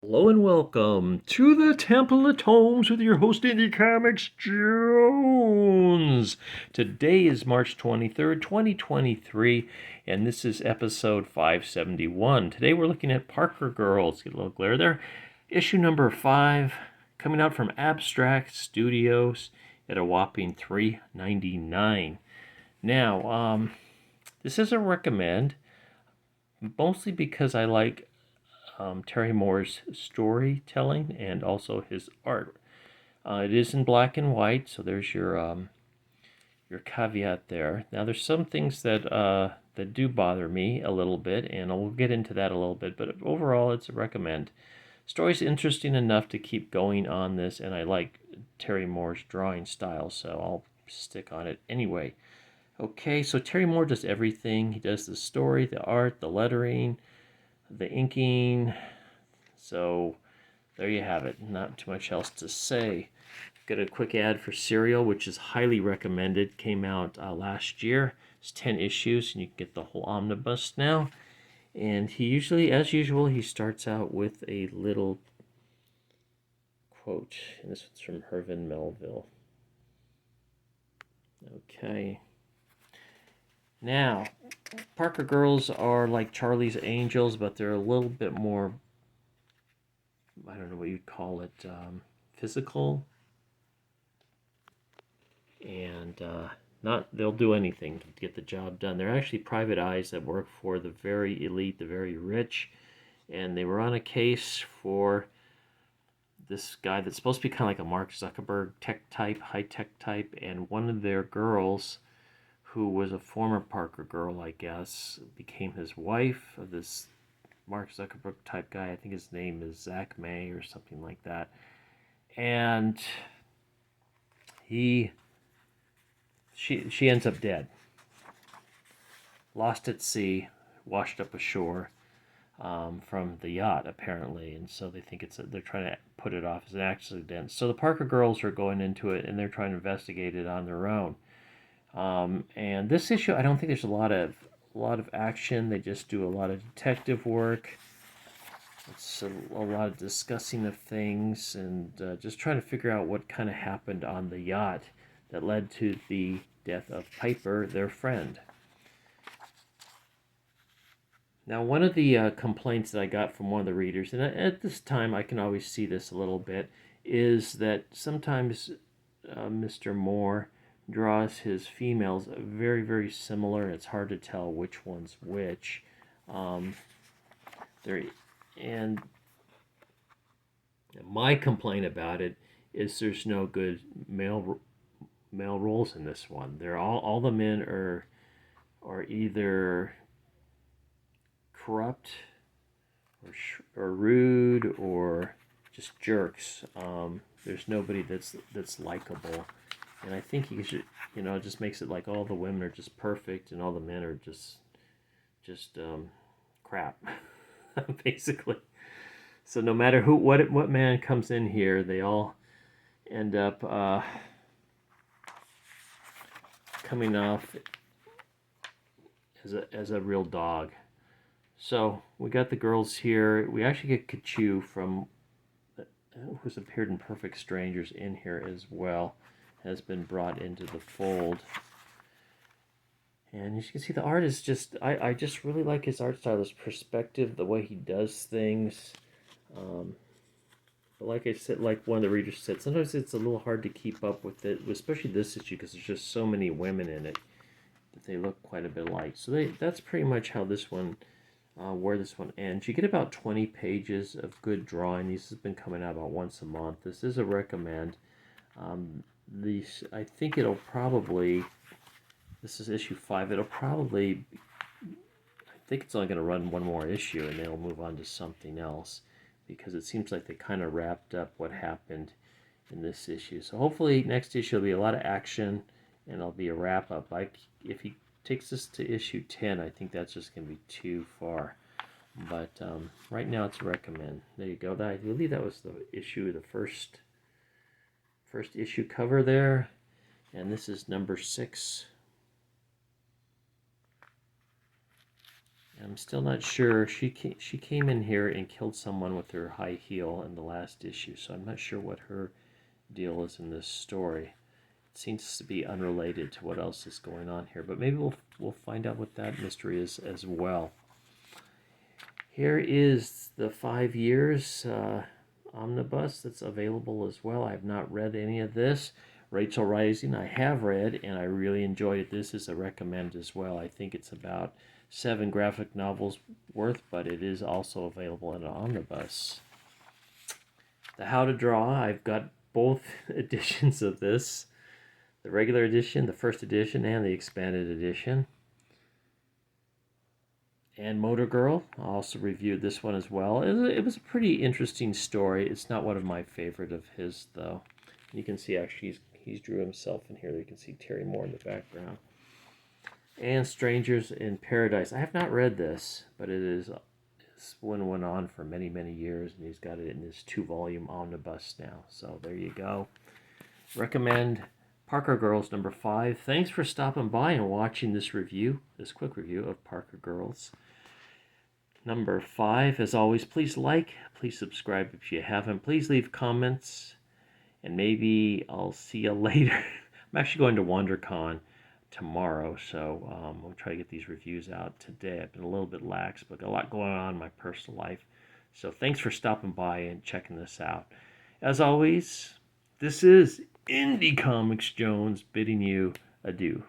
Hello and welcome to the Temple of Tomes with your host, Indie Comics Jones. Today is March 23rd, 2023, and this is episode 571. Today we're looking at Parker Girls. Get a little glare there. Issue number 5, coming out from Abstract Studios at a whopping $3.99. Now, this is a recommend, mostly because I like Terry Moore's storytelling and also his art. It is in black and white, so there's your caveat there. Now, there's some things that do bother me a little bit, and we'll get into that a little bit. But overall, it's a recommend. Story's interesting enough to keep going on this, and I like Terry Moore's drawing style, so I'll stick on it anyway. Okay, so Terry Moore does everything. He does the story, the art, the lettering, the inking. So there you have it. Not too much else to say. Got a quick ad for Serial, which is highly recommended. Came out last year. It's 10 issues, and you can get the whole omnibus now. And he usually, as usual, he starts out with a little quote. And this one's from Herman Melville. Okay. Now, Parker Girls are like Charlie's Angels, but they're a little bit more, I don't know what you'd call it, physical. And not they'll do anything to get the job done. They're actually private eyes that work for the very elite, the very rich. And they were on a case for this guy that's supposed to be kind of like a Mark Zuckerberg tech type, high tech type, and one of their girls, who was a former Parker girl, I guess, became his wife of this Mark Zuckerberg type guy. I think his name is Zach May or something like that. And she ends up dead, lost at sea, washed up ashore from the yacht apparently, and so they think they're trying to put it off as an accident. So the Parker girls are going into it, and they're trying to investigate it on their own. And this issue, I don't think there's a lot of action. They just do a lot of detective work. It's a lot of discussing of things and just trying to figure out what kind of happened on the yacht that led to the death of Piper, their friend. Now, one of the complaints that I got from one of the readers, and at this time I can always see this a little bit, is that sometimes Mr. Moore draws his females very, very similar. It's hard to tell which one's which. There, and my complaint about it is there's no good male roles in this one. They're all the men are either corrupt or rude or just jerks. There's nobody that's likable, and I think you should, it just makes it like all the women are just perfect and all the men are just crap, basically. So no matter what man comes in here, they all end up coming off as a real dog. So we got the girls here. We actually get Kachu from who's appeared in Perfect Strangers in here as well, has been brought into the fold. And as you can see, the art is I just really like his art style, his perspective, the way he does things. But like I said, like one of the readers said, sometimes it's a little hard to keep up with it, especially this issue, because there's just so many women in it that they look quite a bit alike. So that's pretty much how this one, where this one ends. You get about 20 pages of good drawing. These have been coming out about once a month. This is a recommend. I think it'll probably, this is issue 5, it'll probably, I think it's only going to run one more issue and they'll move on to something else, because it seems like they kind of wrapped up what happened in this issue. So hopefully next issue will be a lot of action and it'll be a wrap up. If he takes us to issue 10, I think that's just going to be too far. But right now it's a recommend. There you go. I believe that was the issue, the first issue cover there. And this is number 6. I'm still not sure. She came in here and killed someone with her high heel in the last issue, so I'm not sure what her deal is in this story. It seems to be unrelated to what else is going on here, but maybe we'll find out what that mystery is as well. Here is the 5 years omnibus that's available as well. I have not read any of this. Rachel Rising I have read, and I really enjoyed it. This is a recommend as well. I think it's about 7 graphic novels worth, but it is also available in an omnibus. The How to Draw, I've got both editions of this. The regular edition, the first edition, and the expanded edition. And Motor Girl, I also reviewed this one as well. It was a pretty interesting story. It's not one of my favorite of his, though. You can see actually he's drew himself in here. You can see Terry Moore in the background. And Strangers in Paradise. I have not read this, but this one went on for many, many years, and he's got it in his 2-volume omnibus now. So there you go. Recommend Parker Girls number 5. Thanks for stopping by and watching this review, this quick review of Parker Girls number 5. As always, please like, please subscribe if you haven't. Please leave comments, and maybe I'll see you later. I'm actually going to WonderCon tomorrow, so we'll try to get these reviews out today. I've been a little bit lax, but got a lot going on in my personal life. So thanks for stopping by and checking this out. As always, this is Indie Comics Jones bidding you adieu.